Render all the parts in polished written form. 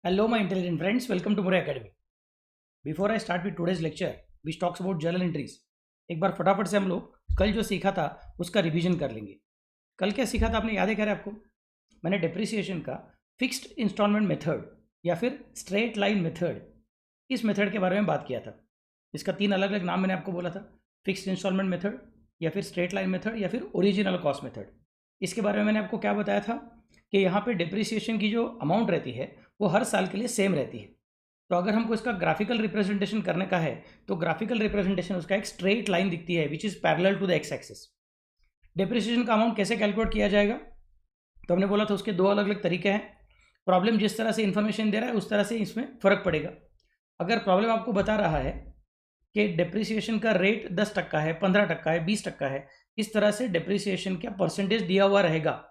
Hello, my intelligent friends. Welcome to Murray Academy. Before I start with today's lecture, which talks about journal entries, एक बार फटाफट से हम लोग कल जो सीखा था उसका रिवीजन कर लेंगे। कल क्या सीखा था आपने याद है क्या आपको? मैंने डेप्रिसिएशन का फिक्स्ड इंस्टॉलमेंट मेथड या फिर स्ट्रेट लाइन मेथड, इस मेथड के बारे में बात किया था। इसका 3 अलग अलग नाम मैंने आपको बोला था, फिक्स्ड इंस्टॉलमेंट मेथड या फिर स्ट्रेट लाइन मेथड या फिर ओरिजिनल कॉस्ट मेथड। इसके बारे में मैंने आपको क्या बताया था कि यहाँ पे डेप्रिसिएशन की जो अमाउंट रहती है वो हर साल के लिए सेम रहती है। तो अगर हमको इसका ग्राफिकल रिप्रेजेंटेशन करने का है तो ग्राफिकल रिप्रेजेंटेशन उसका एक स्ट्रेट लाइन दिखती है which is parallel to the X axis. Depreciation का अमाउंट कैसे कैलकुलेट किया जाएगा? तो हमने बोला था उसके 2 अलग अलग तरीके हैं। प्रॉब्लम जिस तरह से इन्फॉर्मेशन दे रहा है उस तरह से इसमें फ़र्क पड़ेगा। अगर प्रॉब्लम आपको बता रहा है कि डेप्रिसिएशन का रेट 10% है, 15% है, 20% है, इस तरह से डेप्रिसिएशन का परसेंटेज दिया हुआ रहेगा,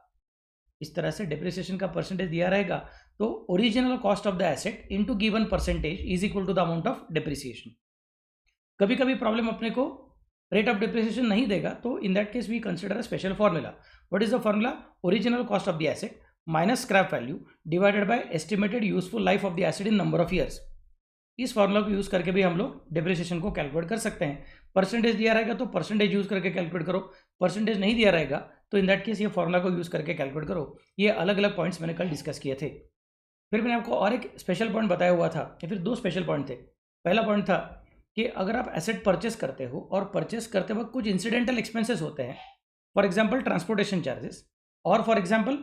इस तरह से डेप्रिसिएशन का परसेंटेज दिया रहेगा, तो original cost of the asset into given percentage is equal to the amount of depreciation. कभी कभी प्रॉब्लम अपने को रेट ऑफ डेप्रिसिएशन नहीं देगा, तो in that case we consider a special formula. What is the formula? Original cost of the asset minus scrap value divided by estimated useful life of the asset in number of years. इस formula को use करके भी हम लोग depreciation को calculate कर सकते हैं। परसेंटेज दिया रहेगा तो परसेंटेज यूज करके कैलकुलेट करो, परसेंटेज नहीं दिया रहेगा तो इन दैट केस ये फॉर्मूला को यूज करके कैलकुलेट करो। ये अलग अलग पॉइंट्स मैंने कल डिस्कस किए थे। फिर मैंने आपको और एक स्पेशल पॉइंट बताया हुआ था, या फिर 2 स्पेशल पॉइंट थे। पहला पॉइंट था कि अगर आप एसेट परचेस करते हो और परचेस करते वक्त कुछ इंसिडेंटल एक्सपेंसेस होते हैं, फॉर एग्जाम्पल ट्रांसपोर्टेशन चार्जेस और for example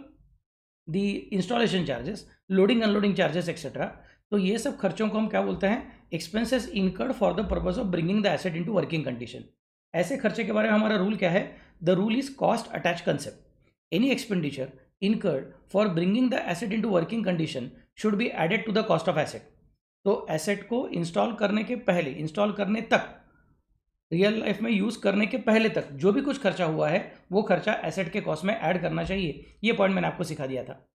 the installation charges, loading unloading charges etcetera, तो ये सब खर्चों को हम क्या बोलते हैं? Expenses incurred for the purpose of bringing the asset into working condition. ऐसे खर्चे के बारे में हमारा रूल क्या है? The rule is cost attach concept. Any expenditure incurred for bringing the asset into working condition should be added to the cost of asset. तो asset को इंस्टॉल करने के पहले, इंस्टॉल करने तक, रियल लाइफ में यूज़ करने के पहले तक जो भी कुछ खर्चा हुआ है वो खर्चा एसेट के कॉस्ट में ऐड करना चाहिए। ये पॉइंट मैंने आपको सिखा दिया था।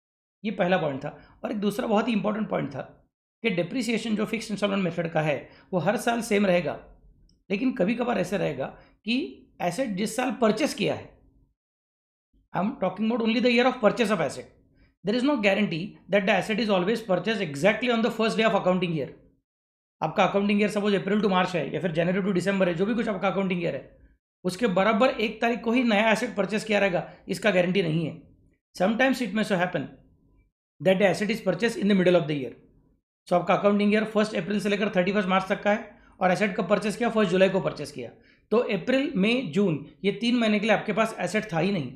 ये पहला पॉइंट था। और एक दूसरा बहुत ही इंपॉर्टेंट पॉइंट था कि डेप्रिसिएशन जो फिक्स्ड इंस्टॉलमेंट मेथड का है वो हर साल सेम रहेगा, लेकिन कभी कभार ऐसे रहेगा कि एसेट जिस साल परचेस किया है, I am talking about only the year of purchase of asset, there is no guarantee that the asset is always purchase exactly on the first day of accounting year. आपका accounting year suppose April to March है या फिर जनवरी to दिसंबर है, जो भी कुछ आपका accounting year है, उसके बराबर 1 तारीख को ही नया एसेट परचेस किया रहेगा, इसका गारंटी नहीं है। Sometimes it may so happen that the asset is purchase in the middle of the year. So आपका अकाउंटिंग ईयर 1 अप्रैल से लेकर 31 मार्च तक का है और एसेट कब परचेस किया? 1 जुलाई को परचेस किया। तो अप्रैल, मई, जून, ये 3 महीने के लिए आपके पास एसेट था ही नहीं।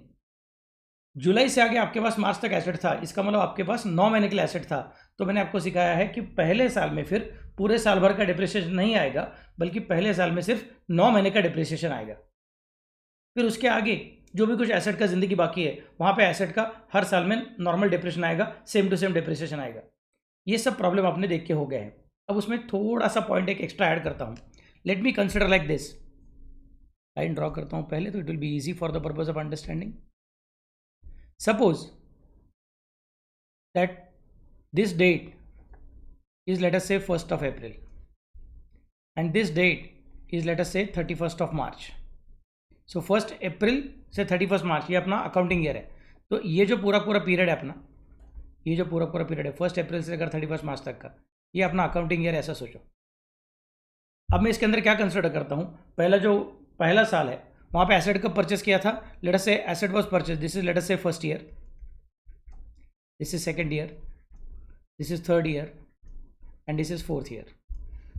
जुलाई से आगे आपके पास मार्च तक एसेट था, इसका मतलब आपके पास 9 महीने के लिए एसेट था। तो मैंने आपको सिखाया है कि पहले साल में फिर पूरे साल भर का डिप्रिसिएशन नहीं आएगा, बल्कि पहले साल में सिर्फ 9 महीने का डिप्रिसिएशन आएगा। फिर उसके आगे जो भी कुछ एसेट का जिंदगी बाकी है वहाँ पे एसेट का हर साल में नॉर्मल डिप्रेशन आएगा, सेम टू सेम डिप्रिसिएशन आएगा। ये सब प्रॉब्लम आपने देख के हो गए हैं। अब उसमें थोड़ा सा पॉइंट एक एक्स्ट्रा ऐड करता हूँ। Let me consider like this. Line draw करता हूँ पहले, तो it will be easy for the purpose of understanding. Suppose that this date is let us say 1st of April and this date is let us say 31st of March. So 1st April से 31st March ये अपना accounting year है। तो ये जो पूरा period है अपना, ये जो पूरा पीरियड है 1st अप्रैल से लेकर 31st मार्च तक का, ये अपना अकाउंटिंग ईयर ऐसा सोचो। अब मैं इसके अंदर क्या कंसिडर करता हूँ? पहला साल है वहाँ पे एसेट कब परचेस किया था? Let us say asset was purchase, this is let us say first year, this is second year, this is third year and this is 4th year.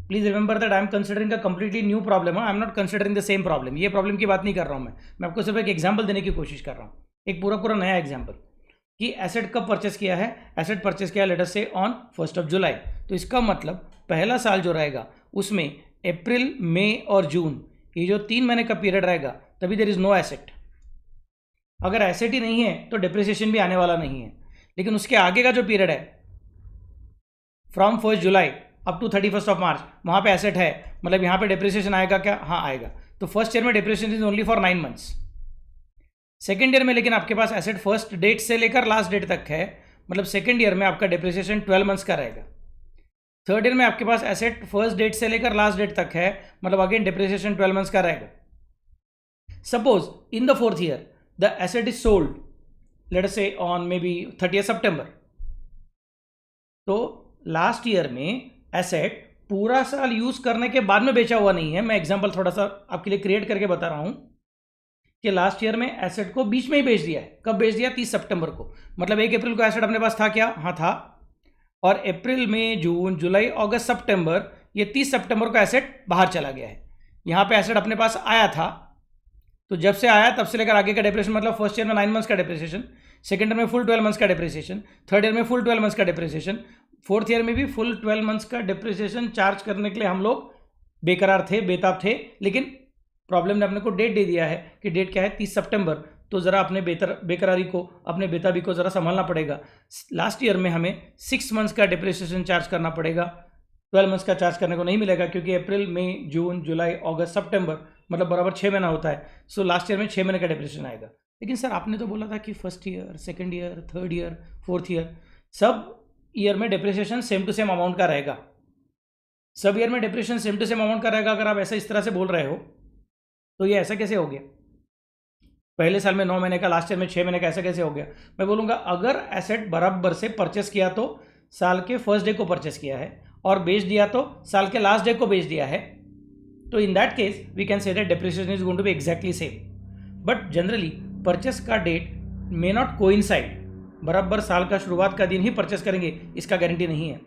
Please remember that I am considering a completely new problem. I am not considering the same problem. ये problem की बात नहीं कर रहा हूँ मैं आपको सिर्फ एक एग्जाम्पल देने की कोशिश कर रहा हूँ, एक पूरा नया एग्जाम्पल कि एसेट कब परचेस किया है। एसेट परचेस किया late us say on 1st of July। तो इसका मतलब पहला साल जो रहेगा उसमें अप्रैल, मई और जून, ये जो 3 महीने का पीरियड रहेगा, तभी देयर इज नो एसेट। अगर एसेट ही नहीं है तो डिप्रिसिएशन भी आने वाला नहीं है। लेकिन उसके आगे का जो पीरियड है from 1st July up to 31st of March, वहाँ पे एसेट है, मतलब यहाँ पे डिप्रिसिएशन आएगा क्या? हाँ आएगा। तो फर्स्ट ईयर में depreciation is only for 9 months. Second year में लेकिन आपके पास एसेट फर्स्ट डेट से लेकर लास्ट डेट तक है, मतलब सेकेंड ईयर में आपका डिप्रिसिएशन 12 मंथ्स का रहेगा। थर्ड ईयर में आपके पास एसेट फर्स्ट डेट से लेकर लास्ट डेट तक है, मतलब अगेन डिप्रिसिएशन 12 मंथ्स का रहेगा। Suppose in the 4th year the asset is sold let us say on maybe 30th September। तो लास्ट ईयर में एसेट पूरा साल यूज करने के बाद में बेचा हुआ नहीं है। मैं एग्जांपल थोड़ा सा आपके लिए क्रिएट करके बता रहा हूं कि लास्ट ईयर में एसेट को बीच में ही बेच दिया है। कब बेच दिया? 30 सितंबर को। मतलब 1 अप्रैल को एसेट अपने पास था क्या? हाँ था। और अप्रैल, मई, जून, जुलाई, अगस्त, सितंबर, ये 30 सितंबर को एसेट बाहर चला गया है। यहाँ पे एसेट अपने पास आया था, तो जब से आया तब से लेकर आगे का डिप्रेशन, मतलब फर्स्ट ईयर में 9 मंथ्स का डिप्रेशिएशन, सेकंड ईयर में फुल 12 मंथ्स का डिप्रेशिएशन, थर्ड ईयर में फुल 12 मंथ्स का डिप्रेशिएशन, फोर्थ ईयर में भी फुल 12 मंथ्स का डिप्रेशिएशन चार्ज करने के लिए हम लोग बेकरार थे, बेताब थे। लेकिन प्रॉब्लम ने अपने को डेट दे दिया है कि डेट क्या है? 30 सितंबर। तो ज़रा अपने बेकरारी को, अपने बेताबी को ज़रा संभालना पड़ेगा। लास्ट ईयर में हमें 6 मंथ्स का डिप्रेशिएशन चार्ज करना पड़ेगा, 12 मंथ्स का चार्ज करने को नहीं मिलेगा, क्योंकि अप्रैल, मई, जून, जुलाई, अगस्त, सितंबर मतलब बराबर 6 महीना होता है। सो लास्ट ईयर में 6 महीने का डिप्रेशन आएगा। लेकिन सर आपने तो बोला था कि first year, second year, third year, fourth year, सब ईयर में depreciation same to same amount का रहेगा। सब ईयर में depreciation same to same amount का रहेगा। अगर आप ऐसा इस तरह से बोल रहे हो तो ये ऐसा कैसे हो गया? पहले साल में 9 महीने का, लास्ट ईयर में 6 महीने का, ऐसा कैसे हो गया? मैं बोलूँगा अगर एसेट बराबर से परचेस किया तो साल के फर्स्ट डे को परचेस किया है और बेच दिया तो साल के लास्ट डे को बेच दिया है, तो in that case we can say that depreciation is going to be exactly same. But generally purchase का डेट मे नॉट कोइंसाइड। बराबर साल का शुरुआत का दिन ही परचेस करेंगे इसका गारंटी नहीं है।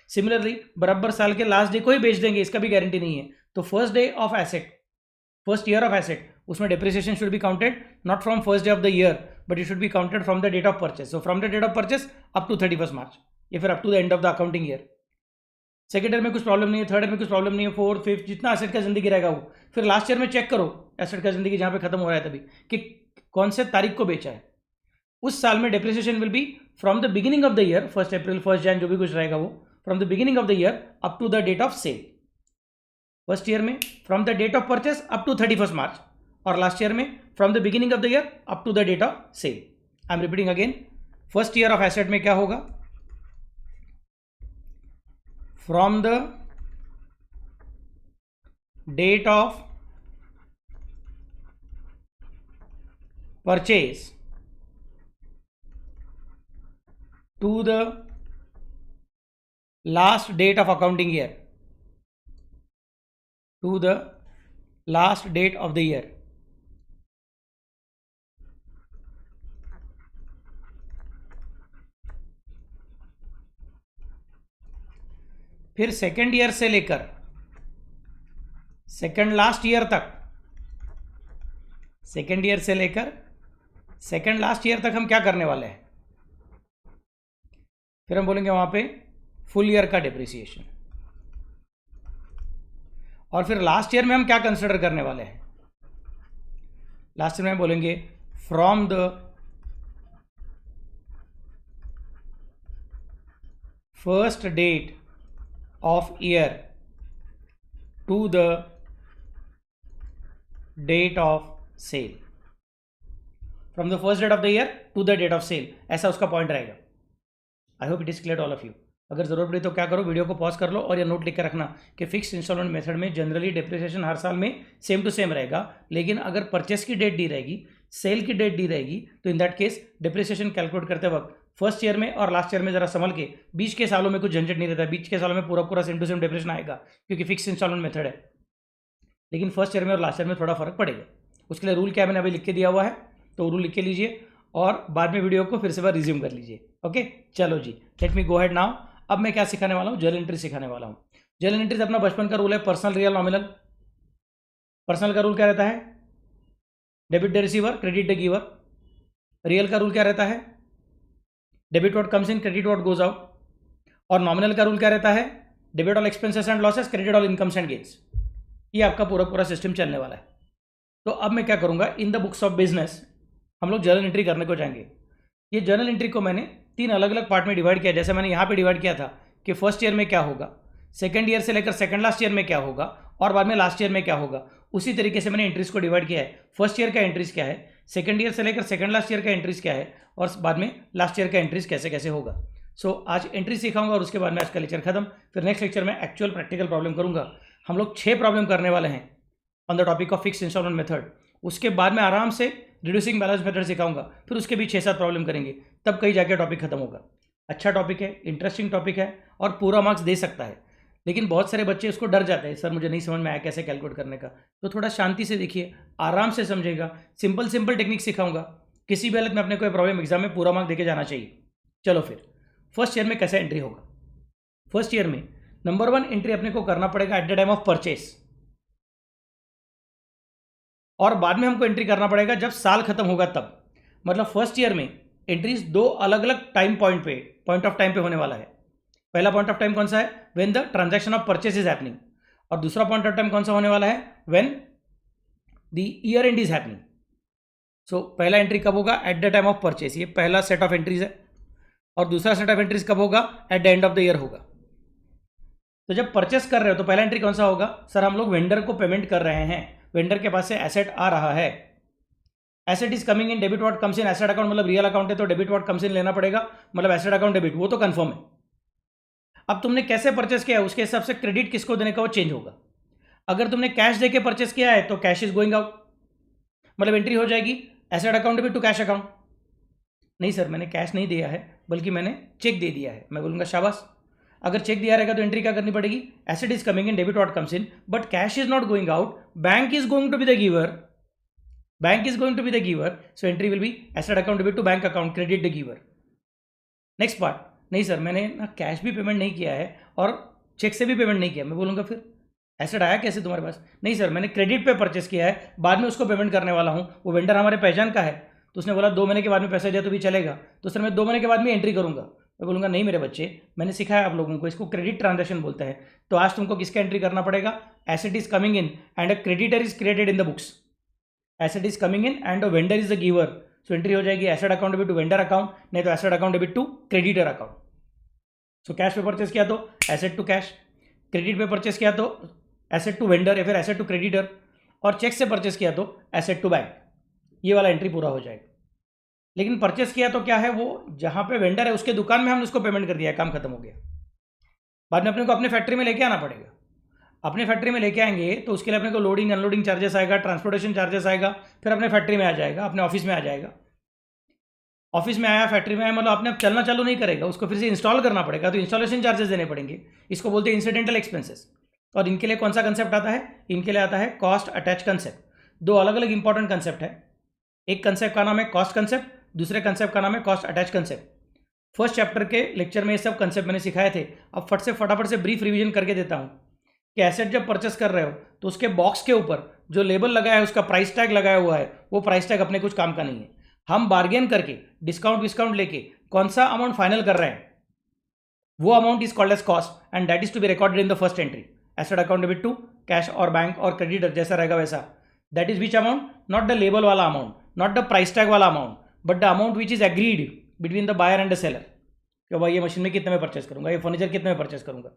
सिमिलरली बराबर साल के लास्ट डे को ही बेच देंगे इसका भी गारंटी नहीं है। तो first day of asset, first year of asset, उसमें depreciation should be counted not from first day of the year but it should be counted from the date of purchase. So from the date of purchase up to 31 March या फिर up to the end of the accounting year. Second year में कुछ problem नहीं है, third year में कुछ problem नहीं है, फोर्थ, फिफ्थ, जितना एसेट का जिंदगी रहेगा वो। फिर लास्ट ईयर में चेक करो एसेट का जिंदगी जहाँ पे खत्म हो रहा है तभी कि कौन से तारीख को बेचा है। उस साल में depreciation will be from the beginning of the year, 1 April, 1 January, जो भी कुछ रहेगा वो, from the beginning of the year up to the date of sale. First year में from the date of purchase up to 31 March और last year में from the beginning of the year up to the date of sale. I am repeating again, first year of asset में क्या होगा? From the date of purchase to the last date of accounting year, to the last date of the year. फिर second year से लेकर second last year तक, second year से लेकर second last year तक हम क्या करने वाले हैं? फिर हम बोलेंगे वहां पे फुल ईयर का डिप्रिसिएशन। और फिर लास्ट ईयर में हम क्या कंसिडर करने वाले हैं? लास्ट ईयर में बोलेंगे from the first date of year to the date of sale, from the first date of the year to the date of sale, ऐसा उसका पॉइंट रहेगा। I hope it is clear all of you. अगर जरूरत पड़ी तो क्या करो, video को पॉज कर लो और ये नोट लिख कर रखना कि फिक्स इंस्टॉलमेंट मेथड में जनरली डेप्रिसिएशन हर साल में सेम टू सेम रहेगा, लेकिन अगर परचेस की डेट डी रहेगी, सेल की डेट डी रहेगी, तो in that case depreciation calculate करते वक्त फर्स्ट ईयर में और लास्ट ईयर में जरा संभल के, बीच के सालों में कुछ झंझट नहीं रहता, बीच के सालों में पूरा पूरा सेम टू सेम डेप्रिसिएशन आएगा क्योंकि फिक्स इंस्टॉलमेंट मेथड है। लेकिन फर्स्ट ईयर में और लास्ट ईयर में थोड़ा फर्क पड़ेगा। उसके लिए रूल क्या मैंने अभी लिख के दिया हुआ है, तो रूल लिख के लीजिए और बाद में वीडियो को फिर से बार रिज्यूम कर लीजिए। ओके, चलो जी, लेट मी गो हेड नाउ। अब मैं क्या सिखाने वाला हूँ? जर्नल एंट्री सिखाने वाला हूँ। जर्नल एंट्रीज अपना बचपन का रूल है, पर्सनल, रियल, नॉमिनल। पर्सनल का रूल क्या रहता है? Debit the receiver, credit the giver. Real का रूल क्या रहता है? Debit what comes in, credit what goes out. और नॉमिनल का रूल क्या रहता है? Debit all expenses and losses, credit all incomes and gains. ये आपका पूरा पूरा सिस्टम चलने वाला है। तो अब मैं क्या करूंगा, इन द बुक्स ऑफ बिजनेस हम लोग जर्नल एंट्री करने को जाएंगे। ये जर्नल एंट्री को मैंने 3 अलग अलग पार्ट में डिवाइड किया। जैसे मैंने यहाँ पे डिवाइड किया था कि फर्स्ट ईयर में क्या होगा, सेकंड ईयर से लेकर सेकंड लास्ट ईयर में क्या होगा और बाद में लास्ट ईयर में क्या होगा, उसी तरीके से मैंने एंट्रीज को डिवाइड किया है। फर्स्ट ईयर का एंट्रीज क्या है, सेकंड ईयर से लेकर सेकंड लास्ट ईयर का एंट्रीज क्या है और बाद में लास्ट ईयर का एंट्रीज कैसे कैसे होगा। सो आज एंट्री सिखाऊंगा और उसके बाद में आज का लेक्चर खत्म। फिर नेक्स्ट लेक्चर में एक्चुअल प्रैक्टिकल प्रॉब्लम करूंगा। हम लोग 6 प्रॉब्लम करने वाले हैं on the topic of fix instalment method. उसके बाद में आराम से रिड्यूसिंग बैलेंस मेथड सिखाऊंगा, फिर उसके भी 6-7 प्रॉब्लम करेंगे, तब कहीं जाके टॉपिक खत्म होगा। अच्छा टॉपिक है, इंटरेस्टिंग टॉपिक है और पूरा मार्क्स दे सकता है। लेकिन बहुत सारे बच्चे इसको डर जाते हैं, सर मुझे नहीं समझ में आया कैसे कैलकुलेट करने का। तो थोड़ा शांति से देखिए, आराम से समझेगा, सिंपल सिंपल टेक्निक सिखाऊंगा। किसी भी हालत में अपने कोई प्रॉब्लम एग्जाम में पूरा मार्क्स देके जाना चाहिए। चलो फिर फर्स्ट ईयर में कैसे एंट्री होगा। फर्स्ट ईयर में नंबर 1 एंट्री अपने को करना पड़ेगा eight the time of purchase, और बाद में हमको एंट्री करना पड़ेगा जब साल खत्म होगा तब। मतलब फर्स्ट ईयर में एंट्रीज 2 अलग अलग टाइम पॉइंट ऑफ टाइम पे होने वाला है। पहला पॉइंट ऑफ टाइम कौन सा है, when the transaction of purchase is happening, और दूसरा पॉइंट ऑफ टाइम कौन सा होने वाला है, when the year end is happening. So पहला एंट्री कब होगा, at the time of purchase, ये पहला सेट ऑफ एंट्रीज है। और दूसरा सेट ऑफ एंट्रीज कब होगा, at the end of the year होगा। तो जब परचेस कर रहे हो तो पहला एंट्री कौन सा होगा, सर हम लोग वेंडर को पेमेंट कर रहे हैं, वेंडर के पास से एसेट आ रहा है, asset is coming in, debit what comes in asset account, मतलब रियल अकाउंट है तो डेबिट व्हाट कम्स इन लेना पड़ेगा, मतलब एसेट अकाउंट डेबिट, वो तो कंफर्म है। अब तुमने कैसे परचेस किया है उसके हिसाब से क्रेडिट किसको देने का वो चेंज होगा। अगर तुमने कैश देके परचेस किया है तो कैश इज गोइंग आउट, मतलब एंट्री हो जाएगी asset account debit to cash account. नहीं सर मैंने कैश नहीं दिया है बल्कि मैंने चेक दे दिया है, मैं बोलूँगा शाबाश। अगर चेक दिया रहेगा तो एंट्री क्या करनी पड़ेगी, asset is coming in, debit what comes in, but cash is not going out, bank is going to be the giver, bank is going to be the giver, so entry will be asset account debit to bank account, credit the giver. Next part, नहीं sir मैंने ना cash भी payment नहीं किया है और cheque से भी पेमेंट नहीं किया, मैं बोलूँगा फिर एसेट आया कैसे तुम्हारे पास, नहीं सर मैंने क्रेडिट पे परचेस किया है, बाद में उसको पेमेंट करने वाला हूँ, वो वेंडर हमारे पहचान का है, तो उसने बोला 2 महीने के बाद में पैसा दिया तो भी चलेगा, तो सर मैं 2 महीने के बाद में एंट्री करूँगा। मैं बोलूँगा नहीं मेरे बच्चे, मैंने सिखाया आप लोगों को, इसको क्रेडिट ट्रांजैक्शन बोलते हैं। तो आज तुमको किसका एंट्री करना पड़ेगा, asset is coming in and a creditor is created in the books, asset is coming in and a vendor is the giver, so entry हो जाएगी asset account debit to vendor account, नहीं तो asset account debit to creditor account. So cash पे purchase किया तो asset to cash, credit पे purchase किया तो एसेट टू वेंडर या फिर एसेट टू क्रेडिटर, और चेक से परचेस किया तो एसेट टू बैंक। ये वाला एंट्री पूरा हो जाएगा। लेकिन परचेस किया तो क्या है, वो जहाँ पे वेंडर है उसके दुकान में हमने उसको पेमेंट कर दिया है, काम खत्म हो गया। बाद में अपने को अपने फैक्ट्री में लेके आना पड़ेगा। अपने फैक्ट्री में लेके आएंगे तो उसके लिए अपने को लोडिंग अनलोडिंग चार्जेस आएगा, ट्रांसपोर्टेशन चार्जेस आएगा, फिर अपने फैक्ट्री में आ जाएगा, अपने ऑफिस में आ जाएगा। ऑफिस में आया, फैक्ट्री में आया, मतलब आपने अब चलना चालू नहीं करेगा, उसको फिर से इंस्टॉल करना पड़ेगा, तो इंस्टॉलेशन चार्जेस देने पड़ेंगे। इसको बोलते हैं इंसिडेंटल एक्सपेंसेस। और इनके लिए कौन सा कंसेप्ट आता है, इनके लिए आता है कॉस्ट अटैच कंसेप्ट। 2 अलग अलग इंपॉर्टेंट कंसेप्ट है, एक कंसेप्ट का नाम है कॉस्ट कंसेप्ट, दूसरे कंसेप्ट का नाम है cost attach concept. First chapter के लेक्चर में ये सब कंसेप्ट मैंने सिखाए थे। अब फटाफट से ब्रीफ रिवीजन करके देता हूँ कि एसेट जब परचेस कर रहे हो तो उसके बॉक्स के ऊपर जो लेबल लगाया है, उसका प्राइस टैग लगाया हुआ है, वो प्राइस टैग अपने कुछ काम का नहीं है। हम बार्गेन करके डिस्काउंट लेके कौन सा अमाउंट फाइनल कर रहे हैं, वो amount is called as cost and that is to be recorded in the first entry, asset account debit to cash और बैंक और क्रेडिटर जैसा रहेगा वैसा। That is which amount, not the label वाला amount, not the price tag वाला amount, but the amount which is agreed between the buyer and the seller, कि भाई ये मशीन में कितने में परचेस करूंगा, ये फर्नीचर कितने में परचेस करूंगा।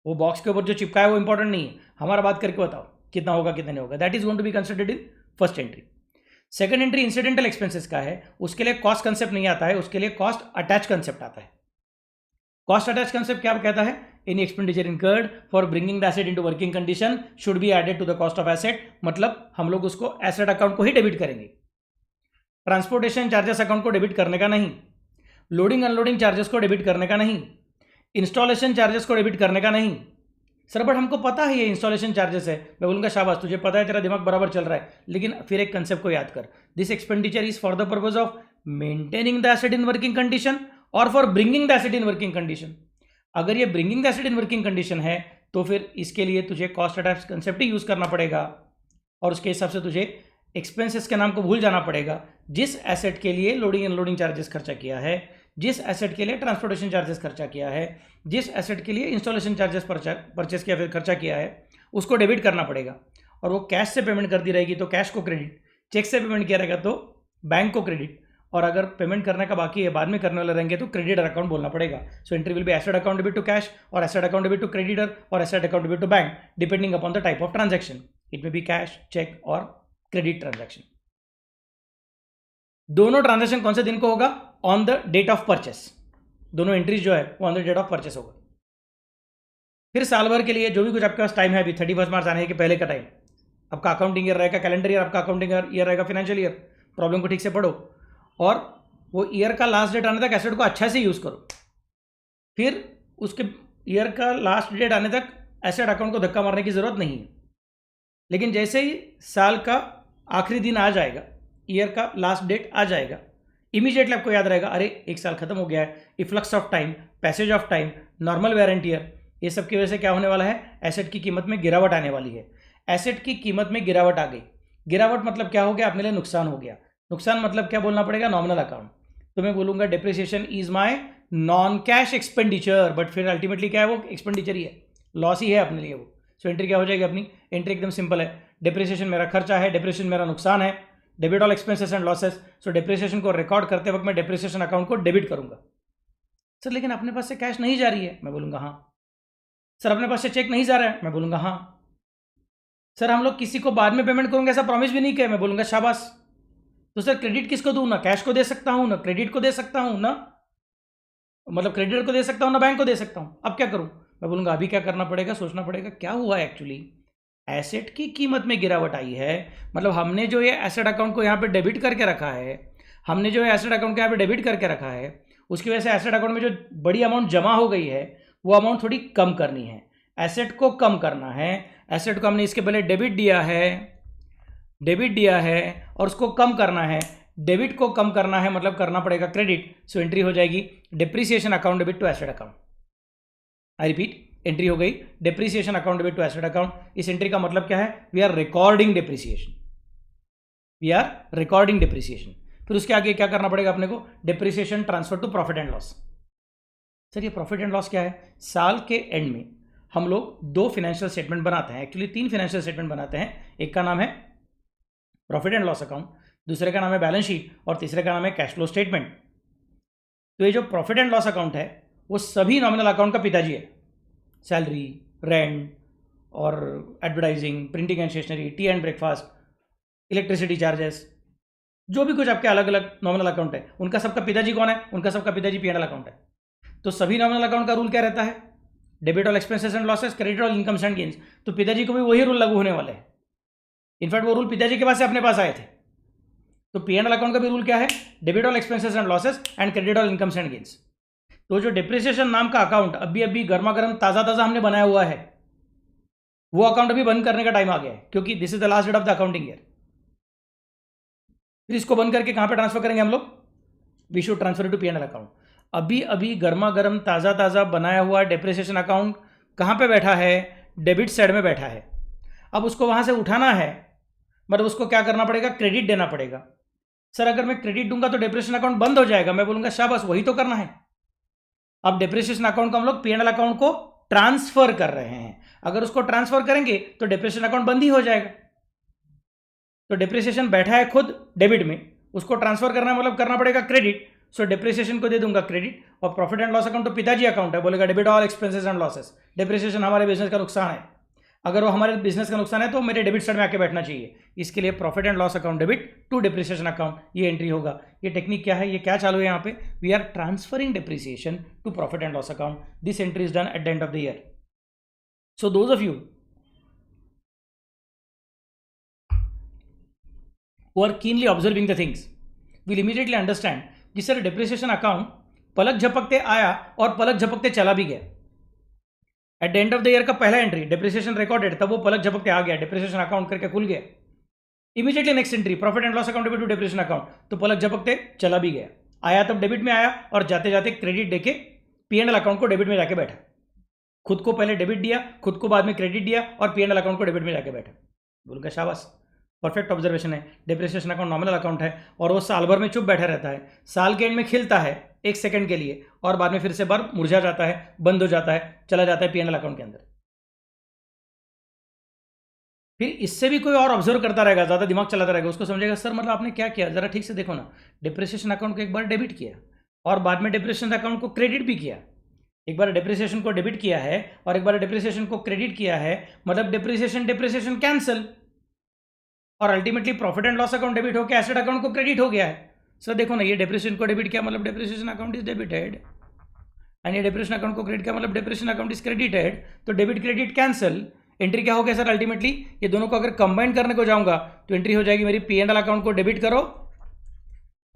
वो बॉक्स के ऊपर जो चिपका है वो इंपॉर्टेंट नहीं है, हमारा बात करके बताओ कितना होगा कितना नहीं होगा। That is going to be considered in first entry. Second entry incidental expenses का है, उसके लिए कॉस्ट कंसेप्ट नहीं आता है, उसके लिए कॉस्ट अटैच कंसेप्ट आता है। कॉस्ट अटैच कंसेप्ट क्या कहता है, any expenditure incurred for bringing the asset into working condition should be added to the cost of asset, मतलब हम लोग उसको एसेट अकाउंट को ही डेबिट करेंगे, ट्रांसपोर्टेशन चार्जेस अकाउंट को डेबिट करने का नहीं, लोडिंग अनलोडिंग चार्जेस को डेबिट करने का नहीं, इंस्टॉलेशन चार्जेस को डेबिट करने का नहीं। सर बट हमको पता है ये इंस्टॉलेशन चार्जेस है, मैं बोलूँगा शाबाश तुझे पता है, तेरा दिमाग बराबर चल रहा है, लेकिन फिर एक कंसेप्ट को याद कर, this expenditure is for the purpose of maintaining the asset in working condition और for bringing the asset in working condition. अगर ये bringing the asset in working condition है तो फिर इसके लिए तुझे कॉस्ट अटैच कंसेप्ट ही यूज करना पड़ेगा, और उसके हिसाब से तुझे एक्सपेंसेस के नाम को भूल जाना पड़ेगा। जिस एसेट के लिए लोडिंग अनलोडिंग चार्जेस खर्चा किया है, जिस एसेट के लिए ट्रांसपोर्टेशन चार्जेस खर्चा किया है, जिस एसेट के लिए इंस्टॉलेशन चार्जेस परचेस किया फिर खर्चा किया है, उसको डेबिट करना पड़ेगा। और वो कैश से पेमेंट करती रहेगी तो कैश को क्रेडिट, चेक से पेमेंट किया रहेगा तो बैंक को क्रेडिट, और अगर पेमेंट करने का बाकी है बाद में करने वाले रहेंगे तो क्रेडिटर अकाउंट बोलना पड़ेगा। So entry will be asset account debit to cash और asset account debit to creditor और asset account debit to bank, depending upon the type of transaction. It may be cash, cheque और credit transaction. दोनों transaction कौन से दिन को होगा, on the date of purchase. दोनों एंट्रीज जो है वो on the date of purchase होगा। फिर साल भर के लिए जो भी कुछ आपके पास टाइम है, अभी 31 मार्च आने के पहले का टाइम, आपका अकाउंटिंग ईयर रहेगा, कैलेंडर ईयर आपका अकाउंटिंग ईयर रहेगा, फाइनेंशियल ईयर। प्रॉब्लम को ठीक से पढ़ो और वो ईयर का लास्ट डेट आने तक एसेट को अच्छा से यूज़ करो। फिर उसके ईयर का लास्ट डेट आने तक एसेट अकाउंट को धक्का मारने की ज़रूरत नहीं है। लेकिन जैसे ही साल का आखिरी दिन आ जाएगा, ईयर का लास्ट डेट आ जाएगा, इमीडिएटली आपको याद रहेगा, अरे एक साल खत्म हो गया है, efflux of time, passage of time, normal wear and year, ये सब की वजह से क्या होने वाला है, एसेट की कीमत में गिरावट आने वाली है। एसेट की कीमत में गिरावट आ गई। गिरावट मतलब क्या हो गया, अपने लिए नुकसान हो गया। नुकसान मतलब क्या बोलना पड़ेगा, नॉमिनल अकाउंट। तो मैं बोलूंगा depreciation is my non cash expenditure, but फिर अल्टीमेटली क्या है, वो एक्सपेंडिचर ही है, लॉस ही है अपने लिए वो। सो एंट्री क्या हो जाएगी अपनी, एंट्री एकदम सिंपल है, डिप्रिसिएशन मेरा खर्चा है, डिप्रिसिएशन मेरा नुकसान है, debit all expenses and losses. So depreciation को रिकॉर्ड करते वक्त मैं डिप्रिसिएशन अकाउंट को डेबिट करूंगा। सर लेकिन अपने पास से कैश नहीं जा रही है, मैं बोलूंगा हाँ। सर अपने पास से चेक नहीं जा रहा है, मैं बोलूंगा हाँ। सर हम लोग किसी को बाद में पेमेंट करूंगा ऐसा प्रॉमिस भी नहीं किया, मैं बोलूंगा शाबाश। तो सर क्रेडिट किसको दूं, ना कैश को दे सकता हूं, ना क्रेडिट को दे सकता हूं, ना मतलब क्रेडिटर को दे सकता हूं, ना बैंक को दे सकता हूं। अब क्या करूं, मैं बोलूंगा अभी क्या करना पड़ेगा, सोचना पड़ेगा क्या हुआ है एक्चुअली। एसेट की कीमत में गिरावट आई है, मतलब हमने जो ये एसेट अकाउंट को यहाँ पे डेबिट करके रखा है, हमने जो एसेट अकाउंट को यहाँ पे डेबिट करके रखा है, उसकी वजह से एसेट अकाउंट में जो बड़ी अमाउंट जमा हो गई है वो अमाउंट थोड़ी कम करनी है। एसेट को कम करना है, एसेट को हमने इसके पहले डेबिट दिया है और उसको कम करना है। डेबिट को कम करना है मतलब करना पड़ेगा क्रेडिट। सो एंट्री हो जाएगी depreciation account debit to asset account. I repeat, entry हो गई depreciation account debit to asset account. इस एंट्री का मतलब क्या है, we are recording depreciation, we are recording depreciation. फिर उसके आगे क्या करना पड़ेगा अपने को, depreciation transfer to profit and loss. Sir ये प्रॉफिट एंड लॉस क्या है, साल के एंड में हम लोग दो फाइनेंशियल स्टेटमेंट बनाते हैं, एक्चुअली तीन फाइनेंशियल स्टेटमेंट बनाते हैं। एक का नाम है प्रॉफिट एंड लॉस अकाउंट, दूसरे का नाम है बैलेंस शीट और तीसरे का नाम है कैश फ्लो स्टेटमेंट। तो ये जो प्रॉफिट एंड लॉस अकाउंट है वो सभी नॉमिनल अकाउंट का पिताजी है। सैलरी, रेंट और advertising, printing and stationery, tea and breakfast, electricity charges, जो भी कुछ आपके अलग अलग नॉमिनल अकाउंट है उनका सबका पिताजी कौन है, उनका सबका पिताजी पी एंड एल अकाउंट है। तो सभी नॉमिनल अकाउंट का रूल क्या रहता है, debit all expenses and losses, credit all incomes and gains. तो पिताजी को भी वही रूल लागू होने वाले हैं। इनफैक्ट वो रूल पिताजी के पास से अपने पास आए थे। तो पी एंड एल अकाउंट का भी रूल क्या है, debit all expenses and losses and credit all incomes and gains. तो जो डिप्रिसिएशन नाम का अकाउंट अभी अभी गर्मा गर्म ताज़ा ताज़ा हमने बनाया हुआ है, वो अकाउंट अभी बंद करने का टाइम आ गया है, क्योंकि this is the last date of the accounting year. फिर इसको बंद करके कहाँ पे ट्रांसफर करेंगे हम लोग, we should transfer to P and L account. अभी अभी गर्मा गर्म ताज़ा ताज़ा बनाया हुआ डिप्रिसिएशन अकाउंट कहाँ पे बैठा है, डेबिट साइड में बैठा है। अब उसको वहाँ से उठाना है, मतलब उसको क्या करना पड़ेगा, क्रेडिट देना पड़ेगा। सर अगर मैं क्रेडिट दूंगा तो डिप्रिसिएशन अकाउंट बंद हो जाएगा, मैं बोलूँगा शाबाश, वही तो करना है। अब डिप्रिसिएशन अकाउंट को हम लोग पी एंड एल अकाउंट को ट्रांसफर कर रहे हैं। अगर उसको ट्रांसफर करेंगे तो डिप्रिसिएशन अकाउंट बंद ही हो जाएगा। तो डिप्रिसिएशन बैठा है खुद डेबिट में, उसको ट्रांसफर करना है मतलब करना पड़ेगा क्रेडिट। सो डिप्रिसिएशन को दे दूंगा क्रेडिट, और प्रॉफिट एंड लॉस अकाउंट तो पिताजी अकाउंट है, बोलेगा debit all expenses and losses. Depreciation हमारे बिजनेस का नुकसान है, अगर वो हमारे बिजनेस का नुकसान है तो मेरे डेबिट साइड में आके बैठना चाहिए। इसके लिए profit and loss account debit to depreciation account, ये एंट्री होगा। ये टेक्निक क्या है, ये क्या चालू है यहाँ पे, we are transferring depreciation to profit and loss account. This entry is done at the end of the year. So those of you who are keenly observing the things will immediately understand कि sir depreciation account पलक झपकते आया और पलक झपकते चला भी गया। Eight the end of the year का पहला एंट्री डिप्रिसिएशन रिकॉर्डेड, तब वो पलक झपकते आ गया, डिप्रिसिएशन अकाउंट करके खुल गया। Immediately next entry profit and loss account debit to depreciation account, तो पलक झपकते चला भी गया। आया तब डेबिट में आया और जाते जाते क्रेडिट देके पी एंड एल अकाउंट को डेबिट में जाके बैठा। खुद को पहले डेबिट दिया, खुद को बाद में क्रेडिट दिया और पी एंड एल अकाउंट को डेबिट में जाके बैठा। बोलूँगा शाबाश, परफेक्ट ऑब्जर्वेशन है। डिप्रिसिएशन अकाउंट नॉमिनल अकाउंट है और वो साल भर में चुप बैठा रहता है, साल के एंड में खिलता है एक सेकंड के लिए और बाद में फिर से बार मुरझा जाता है, बंद हो जाता है, चला जाता है पी एंड एल अकाउंट के अंदर। फिर इससे भी कोई और ऑब्जर्व करता रहेगा, ज़्यादा दिमाग चलाता रहेगा, उसको समझेगा सर मतलब आपने क्या किया, ज़रा ठीक से देखो ना। डिप्रिसिएशन अकाउंट को एक बार डेबिट किया और बाद में डिप्रिसिएशन अकाउंट को क्रेडिट भी किया। एक बार डिप्रिसिएशन को डेबिट किया है और एक बार डिप्रिसिएशन को क्रेडिट किया है, मतलब डिप्रिसिएशन कैंसिल, और ultimately profit and loss account debit होकर एसेट अकाउंट को क्रेडिट हो गया है। सर देखो ना, ये डिप्रिसिएशन को डेबिट किया मतलब depreciation account is debited, and ये डिप्रिसिएशन अकाउंट को क्रेडिट किया मतलब डिप्रिसिएशन अकाउंट इज क्रेडिटेड। तो डेबिट क्रेडिट कैंसिल, एंट्री क्या हो गया सर, अल्टीमेटली ये दोनों को अगर कंबाइन करने को जाऊंगा तो एंट्री हो जाएगी मेरी पी एंड एल अकाउंट को डेबिट करो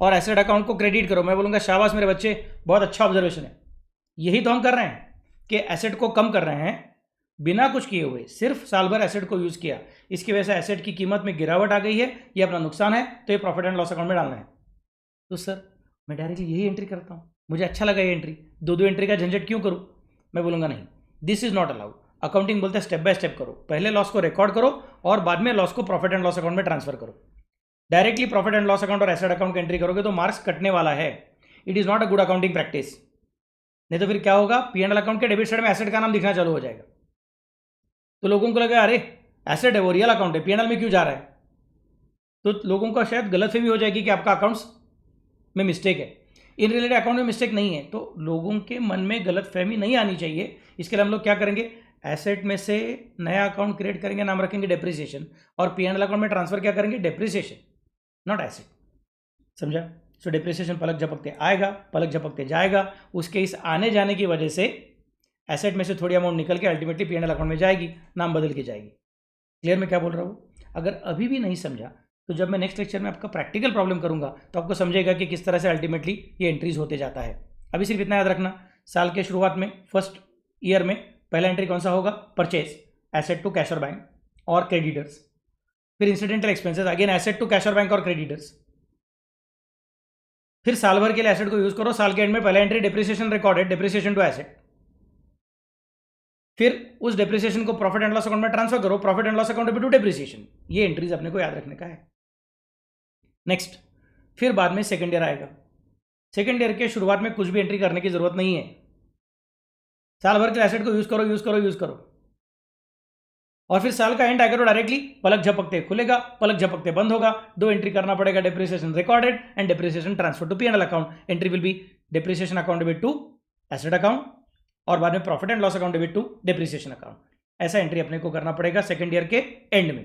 और एसेट अकाउंट को क्रेडिट करो। मैं बोलूँगा शाबाश मेरे बच्चे, बहुत अच्छा ऑब्जर्वेशन है, यही तो हम कर रहे हैं कि एसेट को कम कर रहे हैं बिना कुछ किए हुए, सिर्फ साल भर एसेट को यूज़ किया, इसकी वजह से एसेट की कीमत में गिरावट आ गई है, ये अपना नुकसान है, तो ये प्रॉफिट एंड लॉस अकाउंट में डालना है। तो सर मैं डायरेक्टली यही एंट्री करता हूँ, मुझे अच्छा लगा ये एंट्री, दो एंट्री का झंझट क्यों करूँ? मैं बोलूँगा नहीं, this is not allowed. Accounting बोलते हैं स्टेप बाय स्टेप करो, पहले लॉस को रिकॉर्ड करो और बाद में लॉस को प्रॉफिट एंड लॉस अकाउंट में ट्रांसफर करो। Directly profit and loss account और एसेट अकाउंट की एंट्री करोगे तो मार्क्स कटने वाला है। It is not a good accounting practice. नहीं तो फिर क्या होगा, P&L अकाउंट के डेबिट साइड में एसेट का नाम दिखना चालू हो जाएगा, तो लोगों को लगा अरे एसेट है वो रियल अकाउंट है, P&L में क्यों जा रहा है? तो लोगों का शायद गलतफहमी हो जाएगी कि आपका अकाउंट्स में मिस्टेक है। इन रिलेटेड अकाउंट में मिस्टेक नहीं है, तो लोगों के मन में गलतफहमी नहीं आनी चाहिए। इसके लिए हम लोग क्या करेंगे, एसेट में से नया अकाउंट क्रिएट करेंगे, नाम रखेंगे डेप्रिसिएशन, और P&L अकाउंट में ट्रांसफर क्या करेंगे, डेप्रिसिएशन, नॉट एसेट। समझा? सो डेप्रिसिएशन पलक झपकते आएगा, पलक झपकते जाएगा, उसके इस आने जाने की वजह से एसेट में से थोड़ी अमाउंट निकल के अल्टीमेटली P&L अकाउंट में जाएगी, नाम बदल के जाएगी। क्लियर मैं क्या बोल रहा हूँ? अगर अभी भी नहीं समझा तो जब मैं नेक्स्ट लेक्चर में आपका प्रैक्टिकल प्रॉब्लम करूंगा तो आपको समझेगा कि किस तरह से अल्टीमेटली ये एंट्रीज होते जाता है। अभी सिर्फ इतना याद रखना, साल के शुरुआत में फर्स्ट ईयर में पहला एंट्री कौन सा होगा, परचेज, एसेट टू कैश और बैंक और क्रेडिटर्स। फिर incidental expenses, again asset to cash और बैंक और क्रेडिटर्स। फिर साल भर के लिए एसेट को यूज करो, साल के एंड में पहला entry depreciation recorded, depreciation to asset. फिर उस डेप्रिसिएशन को प्रॉफिट एंड लॉस अकाउंट में ट्रांसफर करो, profit and loss account to depreciation. ये एंट्रीज अपने को याद रखने का है। नेक्स्ट, फिर बाद में सेकंड ईयर आएगा। सेकंड ईयर के शुरुआत में कुछ भी एंट्री करने की जरूरत नहीं है, साल भर के एसेट को यूज करो यूज करो यूज करो, और फिर साल का एंड आएगा तो डायरेक्टली पलक झपकते खुलेगा, पलक झपकते बंद होगा। दो एंट्री करना पड़ेगा, depreciation recorded and depreciation transfer to P&L account. Entry will be depreciation account debit to asset account और बाद में profit and loss account debit to depreciation account. ऐसा एंट्री अपने को करना पड़ेगा सेकंड ईयर के एंड में।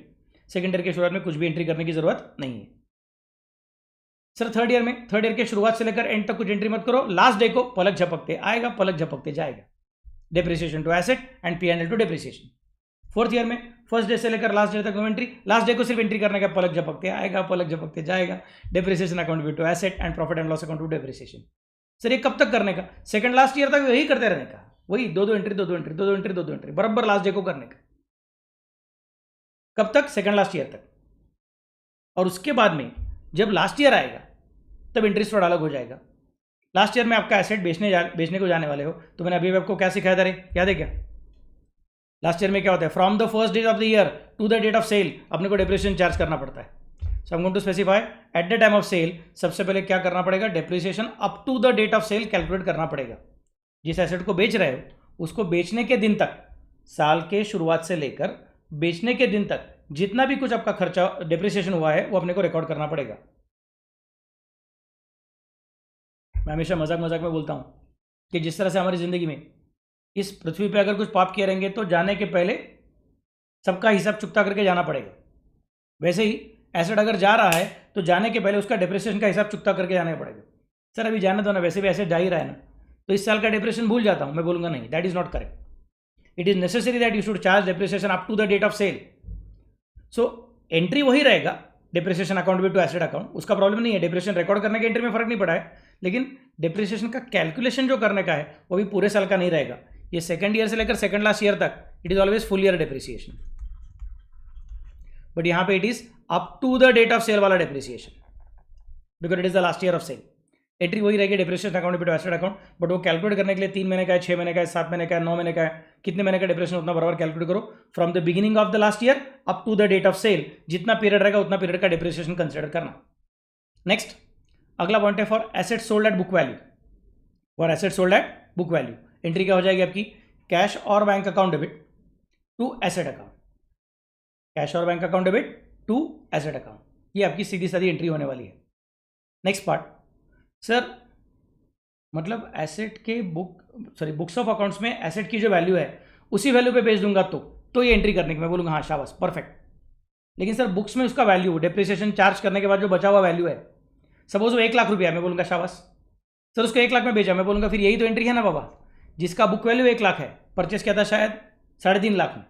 सेकंड ईयर के शुरुआत में कुछ भी एंट्री करने की जरूरत नहीं है। सर थर्ड ईयर में, थर्ड ईयर के शुरुआत से लेकर एंड तक कुछ एंट्री मत करो, लास्ट डे को पलक झपकते आएगा, पलक झपकते जाएगा, depreciation to asset and P&L to depreciation. Fourth year में फर्स्ट डे से लेकर लास्ट डे तक नो एंट्री, लास्ट डे को सिर्फ एंट्री करने का, पलक झपकते आएगा, पलक झपकते जाएगा, depreciation account debit to asset and profit and loss account to depreciation. Sir ये कब तक करने का, सेकंड लास्ट ईयर तक यही करते रहने का, वही दो एंट्री दो एंट्री दो एंट्री दो एंट्री बराबर लास्ट डे को करने का। कब तक, सेकंड लास्ट ईयर तक। और उसके बाद में जब लास्ट ईयर आएगा तब इंटरेस्ट थोड़ा अलग हो जाएगा। लास्ट ईयर में आपका एसेट बेचने को जाने वाले हो, तो मैंने अभी आपको क्या सिखाया था रे, याद है क्या? लास्ट ईयर में क्या होता है, from the first day of the year to the date of sale अपने को डेप्रिसिएशन चार्ज करना पड़ता है। So I am going to specify at the time of sale, सबसे पहले क्या करना पड़ेगा, depreciation up to the date of sale calculate करना पड़ेगा। जिस एसेट को बेच रहे हो उसको बेचने के दिन तक, साल के शुरुआत से लेकर बेचने के दिन तक जितना भी कुछ आपका खर्चा डेप्रिसिएशन हुआ है वो अपने को रिकॉर्ड करना पड़ेगा। मैं हमेशा मजाक मजाक में बोलता हूँ कि जिस तरह से हमारी ज़िंदगी में इस पृथ्वी पे अगर कुछ पाप किए रहेंगे तो जाने के पहले सबका हिसाब चुकता करके जाना पड़ेगा, वैसे ही एसेट अगर जा रहा है तो जाने के पहले उसका डेप्रिसिएशन का हिसाब चुकता करके जाना पड़ेगा। सर अभी जाने दो ना, वैसे भी एसेट जा ही रहा है ना, तो इस साल का डेप्रिसिएशन भूल जाता हूँ। मैं बोलूँगा नहीं, that is not correct. It is necessary that you should charge depreciation up to the date of sale. So entry वही रहेगा, डेप्रिसिएशन अकाउंट भी टू एसेट अकाउंट, उसका प्रॉब्लम नहीं है। डेप्रिसिएशन रिकॉर्ड करने के एंट्री में फर्क नहीं पड़ा है, लेकिन डेप्रिसिएशन का कैलकुलेशन जो करने का है वो भी पूरे साल का नहीं रहेगा। ये सेकंड ईयर से लेकर सेकंड लास्ट ईयर तक it is always full year depreciation, but यहाँ पे it is up to the date of sale वाला depreciation, because it is the last year of sale. Entry वही रहेगी, depreciation account to asset account, but वो calculate करने के लिए 3 महीने का है, 6 महीने का है, 7 महीने का है, 9 महीने का है, कितने महीने का डेप्रिसिएशन उतना बराबर कैलकुलेट करो। From the beginning of the last year up to the date of sale, जितना पीरियड रहेगा उतना पीरियड का डेप्रिसिएशन कंसिडर करना। नेक्स्ट, अगला पॉइंट है for asset sold at book value. For asset sold at book value entry क्या हो जाएगी आपकी, कैश और bank account debit to asset account, cash और bank account debit to asset account, ये आपकी सीधी सादी एंट्री होने वाली है। नेक्स्ट पार्ट, सर मतलब एसेट के बुक्स ऑफ अकाउंट्स में एसेट की जो वैल्यू है उसी वैल्यू पे बेच दूंगा तो ये एंट्री करने की मैं बोलूँगा हाँ शाबाश परफेक्ट। लेकिन सर बुक्स में उसका वैल्यू डेप्रिसिएशन चार्ज करने के बाद जो बचा हुआ वैल्यू है, सपोज वो 1 लाख रुपया है, मैं बोलूँगा शाबाश सर उसको 1 लाख में बेचा, मैं बोलूँगा फिर यही तो एंट्री है ना बाबा, जिसका बुक वैल्यू 1 लाख है, परचेस किया था शायद 3.5 लाख में,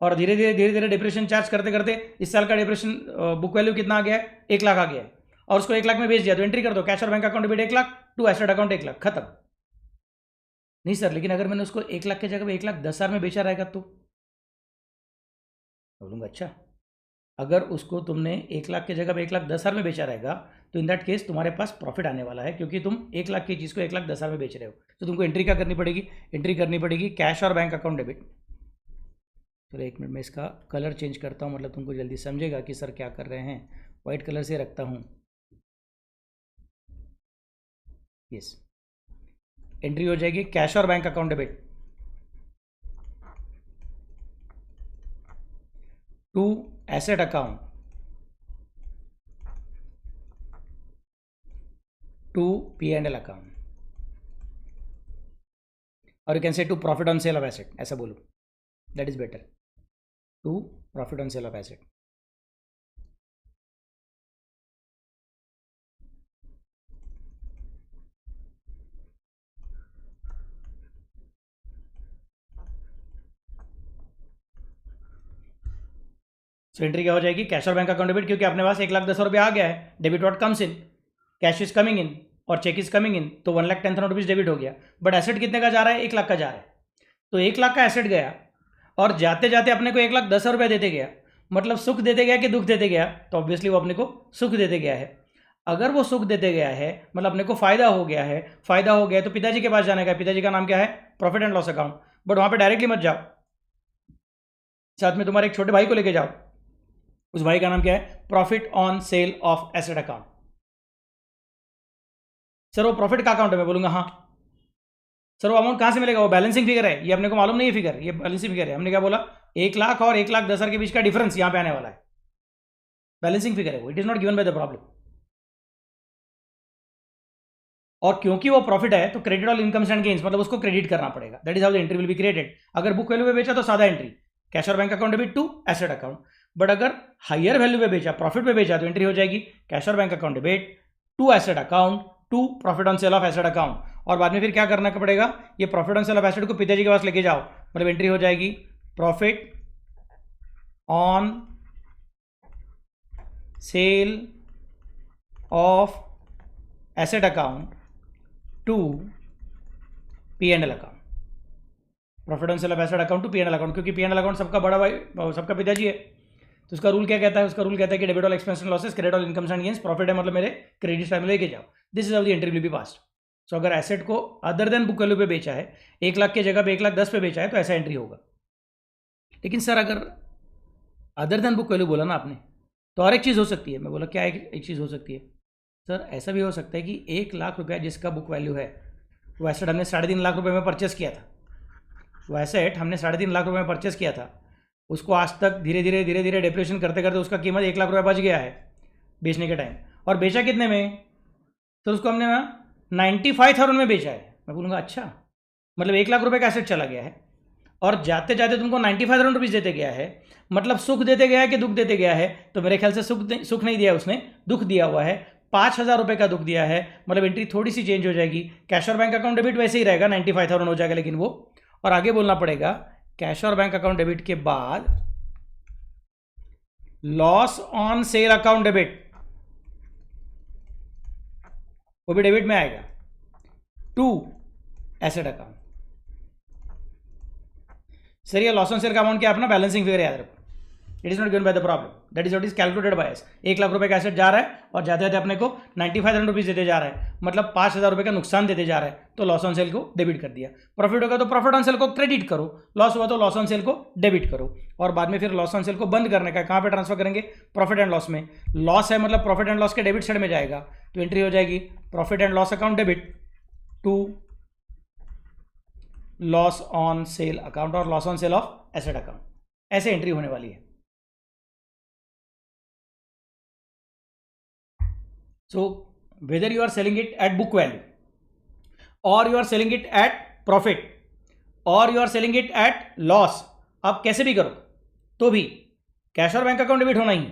और धीरे धीरे डेप्रिसिएशन चार्ज करते करते इस साल का डेप्रिसिएशन बुक वैल्यू कितना आ गया है, 1 लाख आ गया है, और उसको 1 लाख में बेच दिया, तो एंट्री कर दो कैश और bank account debit 1 lakh to asset account 1 lakh, खत्म। नहीं सर, लेकिन अगर मैंने उसको 1 लाख की जगह पे 1,10,000 में बेचा रहेगा तो बोलूँगा अच्छा। अगर उसको तुमने 1 लाख की जगह पे 1,10,000 में बेचा रहेगा तो इन दैट केस तुम्हारे पास प्रॉफिट आने वाला है, क्योंकि तुम 1 लाख की चीज़ को 1,10,000 में बेच रहे हो। तो तुमको एंट्री क्या करनी पड़ेगी? एंट्री करनी पड़ेगी कैश और बैंक अकाउंट डेबिट। चलो 1 मिनट में इसका कलर चेंज करता हूँ, मतलब तुमको जल्दी समझेगा कि सर क्या कर रहे हैं। वाइट कलर से रखता हूँ। यस, एंट्री हो जाएगी कैश और bank account debit to asset account to P&L account, और you can say to profit on sale of asset, ऐसा बोलो, that is better, to profit on sale of asset. So entry क्या हो जाएगी? Cash और bank account debit, क्योंकि अपने पास 1,10,000 रुपया आ गया है। Debit what comes in, cash is coming इन और चेक इज कमिंग इन, तो 1,10,000 रुपीज़ डेबिट हो गया। बट एसेट कितने का जा रहा है? 1 लाख का जा रहा है। तो 1 लाख का एसेट गया और जाते जाते अपने को 1,10,000 रुपया देते गया, मतलब सुख देते गया कि दुख देते गया? तो ऑब्वियसली वो अपने को सुख देते गया है। अगर वो सुख देते गया है मतलब अपने को फायदा हो गया है, फायदा हो गया तो पिताजी के पास जाने का। पिताजी का नाम क्या है? Profit and loss account. But वहां पे डायरेक्टली मत जाओ, साथ में तुम्हारे एक छोटे भाई को लेके जाओ। उस भाई का नाम क्या है? Profit on sale of asset account. Sir वो प्रॉफिट का अकाउंट है? मैं बोलूंगा हाँ। सर वो अमाउंट कहां से मिलेगा? वो बैलेंसिंग फिगर है, ये अपने को मालूम नहीं है फिगर, ये बैलेंसिंग फिगर है। हमने क्या बोला? 1 लाख और 1,10,000 के बीच का डिफरेंस यहां पे आने वाला है, बैलेंसिंग फिगर है वो, it is not given by the problem. और क्योंकि वो प्रॉफिट है तो credit all incomes and gains, मतलब उसको क्रेडिट करना पड़ेगा। That is how the entry will be created. अगर बुक वैल्यू पे बेचा तो सादा एंट्री, कैश और bank account debit to asset account. But अगर हायर वैल्यू पे बेचा, प्रॉफिट पे बेचा, तो एंट्री हो जाएगी कैश और bank account debit to asset account to profit on sale of asset account. और बाद में फिर क्या करना पड़ेगा? ये profit on sale of asset को पिताजी के पास लेके जाओ, मतलब एंट्री हो जाएगी profit on sale of asset account to P&L account, profit on sale of asset account to P&L account, क्योंकि P&L अकाउंट सबका बड़ा भाई, सबका पिताजी है। तो उसका रूल क्या कहता है? उसका रूल कहता है कि debit all expense and losses, credit all incomes and gains, profit है मतलब मेरे क्रेडिट साइड में लेके जाओ। This is how the entry will be passed. So अगर एसेट को अदर देन बुक वैल्यू पे बेचा है, 1 लाख की जगह पे 1,10,000 पे बेचा है, तो ऐसा एंट्री होगा। लेकिन सर अगर अदर देन बुक वैल्यू बोला ना आपने, तो और एक चीज़ हो सकती है। मैं बोला क्या एक चीज़ हो सकती है? सर ऐसा भी हो सकता है कि 1 लाख रुपया जिसका बुक वैल्यू है, वो एसेट हमने 3.5 लाख रुपए में परचेस किया था। वो एसेट हमने 3.5 लाख रुपए में परचेस किया था, उसको आज तक धीरे धीरे डिप्रेशन करते करते उसका कीमत 1 लाख रुपये बच गया है बेचने के टाइम। और बेचा कितने में? तो उसको हमने ना 95,000 में बेचा है। मैं बोलूँगा अच्छा, मतलब 1 लाख रुपये का एसेट चला गया है और जाते जाते तुमको 95,000 रुपीज़ देते गया है, मतलब सुख देते गया है कि दुख देते गया है? तो मेरे ख्याल से सुख नहीं दिया उसने, दुख दिया हुआ है। 5,000 रुपये का दुख दिया है, मतलब एंट्री थोड़ी सी चेंज हो जाएगी। कैश और बैंक अकाउंट डेबिट वैसे ही रहेगा, 95,000 हो जाएगा, लेकिन वो और आगे बोलना पड़ेगा कैश और बैंक अकाउंट डेबिट के बाद loss on sale account debit, वो भी डेबिट में आएगा टू एसेट अकाउंट। सर ये लॉस ऑन सेल का अमाउंट क्या? अपना बैलेंसिंग फिगर याद रखो, it is not given by the problem, that is what is calculated by us. 1 lakh रुपए का एसेट जा रहा है और जाते जाते अपने को 95,000 रुपीज देते जा रहा है, मतलब 5,000 रुपये का नुकसान देते जा रहा है। तो लॉस ऑन सेल को डेबिट कर दिया। प्रॉफिट होगा तो प्रॉफिट ऑन सेल को क्रेडिट करो, लॉस हुआ तो लॉस ऑन सेल को डेबिट करो। और बाद में फिर लॉस ऑन सेल को बंद करने का कहाँ पे ट्रांसफर करेंगे? प्रॉफिट एंड लॉस में। लॉस है मतलब प्रॉफिट एंड लॉस के डेबिट साइड में जाएगा, तो एंट्री हो जाएगी profit and loss account debit to loss on sale account और loss on sale of asset account. ऐसे एंट्री होने वाली है। So whether you are selling it at book value or you are selling it at profit or you are selling it at loss, आप कैसे भी करो तो भी कैश और बैंक अकाउंट डेबिट होना ही है।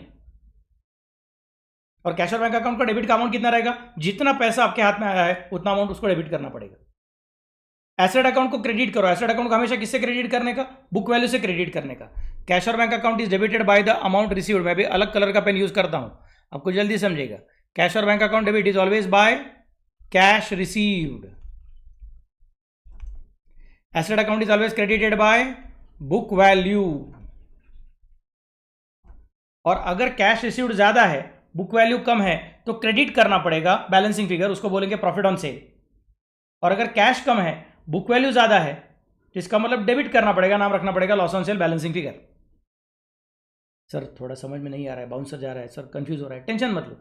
और कैश और बैंक अकाउंट का डेबिट का अमाउंट कितना रहेगा? जितना पैसा आपके हाथ में आया है उतना अमाउंट उसको डेबिट करना पड़ेगा। एसेट अकाउंट को क्रेडिट करो, एसेट अकाउंट को हमेशा किससे क्रेडिट करने का? बुक वैल्यू से क्रेडिट करने का। कैश और bank account is debited by the amount received. मैं भी अलग कलर का पेन यूज करता हूं, आपको जल्दी समझेगा। कैश और bank account debit is always by cash received. Asset account is always credited bye book value, और अगर कैश रिसीव्ड ज्यादा है, बुक वैल्यू कम है, तो क्रेडिट करना पड़ेगा बैलेंसिंग फिगर, उसको बोलेंगे प्रॉफिट ऑन सेल। और अगर कैश कम है, बुक वैल्यू ज्यादा है, तो इसका मतलब डेबिट करना पड़ेगा, नाम रखना पड़ेगा loss on cell balancing figure. Sir थोड़ा समझ में नहीं आ रहा है, बाउंसर जा रहा है, सर कंफ्यूज हो रहा है, टेंशन मत लो,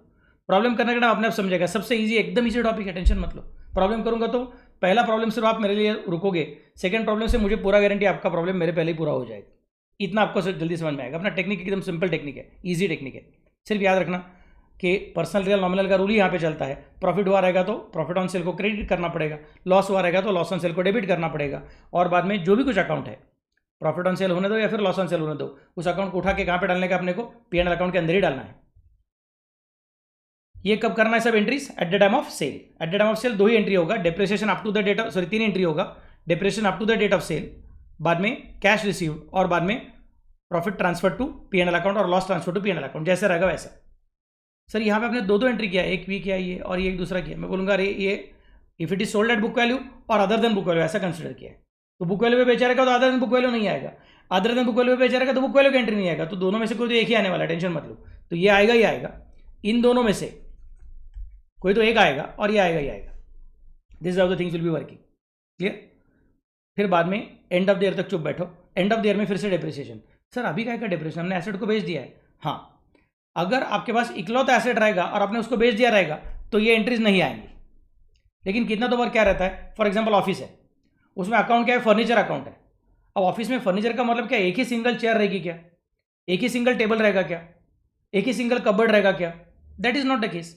प्रॉब्लम करने का अपने आप समझेगा, सबसे इजी, एकदम इजी टॉपिक है, टेंशन मत लो। प्रॉब्लम करूंगा तो पहला प्रॉब्लम सिर्फ आप मेरे लिए रुकोगे, सेकंड प्रॉब्लम से मुझे पूरा गारंटी आपका प्रॉब्लम मेरे पहले ही पूरा हो जाएगा, इतना आपको जल्दी समझ में आएगा। अपना टेक्निक एकदम सिंपल टेक्निक है, ईजी टेक्निक है। सिर्फ याद रखना कि पर्सनल रियल नॉमिनल का रूल ही यहाँ पे चलता है, प्रॉफिट हुआ रहेगा तो प्रॉफिट ऑन सेल को क्रेडिट करना पड़ेगा, लॉस हुआ रहेगा तो लॉस ऑन सेल को डेबिट करना पड़ेगा, और बाद में जो भी कुछ अकाउंट है, प्रॉफिट ऑन सेल होने दो या फिर लॉस ऑन सेल होने दो, उस अकाउंट को उठा के कहाँ पे डालने का, अपने को पीएनएल अकाउंट के अंदर ही डालना है। ये कब करना है सब entries? At the time of sale. At the time of sale दो ही एंट्री होगा, depreciation up to the date of, sorry तीन एंट्री होगा, depreciation up to the date of sale, बाद में कैश रिसीव्ड, और बाद में profit transfer to PNL account और loss transfer to PNL account, जैसे रहेगा वैसा। सर यहाँ पे आपने दो दो एंट्री किया, एक भी किया ये और ये एक दूसरा किया, मैं बोलूँगा अरे ये if it is sold at book value और अदर देन बुक वैल्यू ऐसा कंसिडर किया है, तो बुक वैल्यू पे बेचा रहेगा तो अदर देन बुक वैल्यू नहीं आएगा, अदर देन बुक वैल्यू पे बेचा रहेगा तो बुक वैल्यू की एंट्री नहीं आएगा, तो दोनों में से कोई तो एक ही आने वाला है, टेंशन मत लो। तो ये आएगा, ये आएगा, इन दोनों में से कोई तो एक आएगा और ये आएगा, ये आएगा। This is how the things will be working, clear. फिर बाद में एंड ऑफ द ईयर तक चुप बैठो, एंड ऑफ द ईयर में फिर से डेप्रिसिएशन। सर अभी क्या का डेप्रिसिएशन, हमने एसेट को बेच दिया है, हाँ, अगर आपके पास इकलौता एसेट रहेगा और आपने उसको बेच दिया रहेगा तो ये एंट्रीज नहीं आएंगी। लेकिन कितना तो बार क्या रहता है, फॉर एग्जांपल ऑफिस है, उसमें अकाउंट क्या है, फर्नीचर अकाउंट है। अब ऑफिस में फर्नीचर का मतलब क्या, एक ही सिंगल चेयर रहेगी क्या, एक ही सिंगल टेबल रहेगा क्या, एक ही सिंगल कबर्ड रहेगा क्या? That is not the case.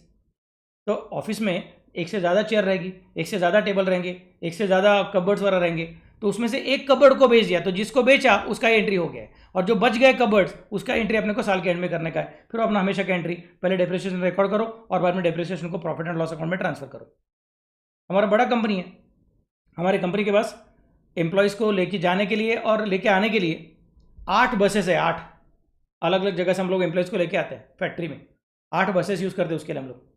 तो ऑफिस में एक से ज़्यादा चेयर रहेगी, एक से ज़्यादा टेबल रहेंगे, एक से ज़्यादा कबर्ड्स वगैरह रहेंगे, तो उसमें से एक कबर्ड को बेच दिया तो जिसको बेचा उसका एंट्री हो गया है, और जो बच गए कबर्ड्स उसका एंट्री अपने को साल के एंड में करने का है। फिर अपना हमेशा का एंट्री पहले डेप्रिसिएशन रिकॉर्ड करो और बाद में डेप्रिसिएशन को प्रॉफिट एंड लॉस अकाउंट में ट्रांसफर करो। हमारा बड़ा कंपनी है, हमारे कंपनी के पास एम्प्लॉयज़ को लेके जाने के लिए और लेके आने के लिए 8 बसेस है, 8 अलग अलग जगह से हम लोग एम्प्लॉयज़ को लेके आते हैं, फैक्ट्री में 8 बसेस यूज़ करते हैं उसके लिए हम लोग।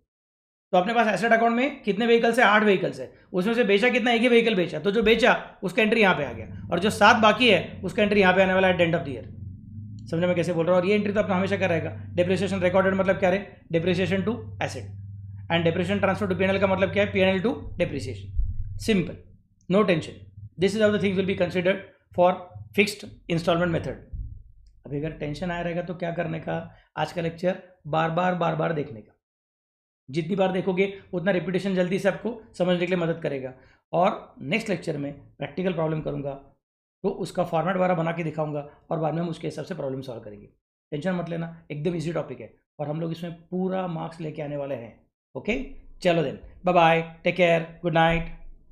तो अपने पास एसेट अकाउंट में कितने व्हीकल्स है, 8 व्हीकल्स है, उसमें से बेचा कितना, एक ही व्हीकल बेचा, तो जो बेचा उसका एंट्री यहाँ पे आ गया, और जो 7 बाकी है उसका एंट्री यहाँ पे आने वाला है एंड ऑफ द ईयर। समझे मैं कैसे बोल रहा हूँ? और ये एंट्री तो अपना हमेशा क्या रहेगा, डेप्रिसिएशन रिकॉर्डेड मतलब क्या है, depreciation to asset, and depreciation transfer to PNL का मतलब क्या है, PNL to depreciation, simple, no tension. This is how the things will be considered for fixed instalment method. अभी अगर टेंशन आया रहेगा तो क्या करने का, आज का लेक्चर बार बार देखने का, जितनी बार देखोगे उतना रिपीटेशन जल्दी से आपको समझने के लिए मदद करेगा। और नेक्स्ट लेक्चर में प्रैक्टिकल प्रॉब्लम करूंगा तो उसका फॉर्मेट वगैरह बना के दिखाऊंगा और बाद में हम उसके हिसाब से प्रॉब्लम सॉल्व करेंगे। टेंशन मत लेना, एकदम इजी टॉपिक है और हम लोग इसमें पूरा मार्क्स लेके आने वाले हैं। ओके, चलो then, bye bye, take care, good night.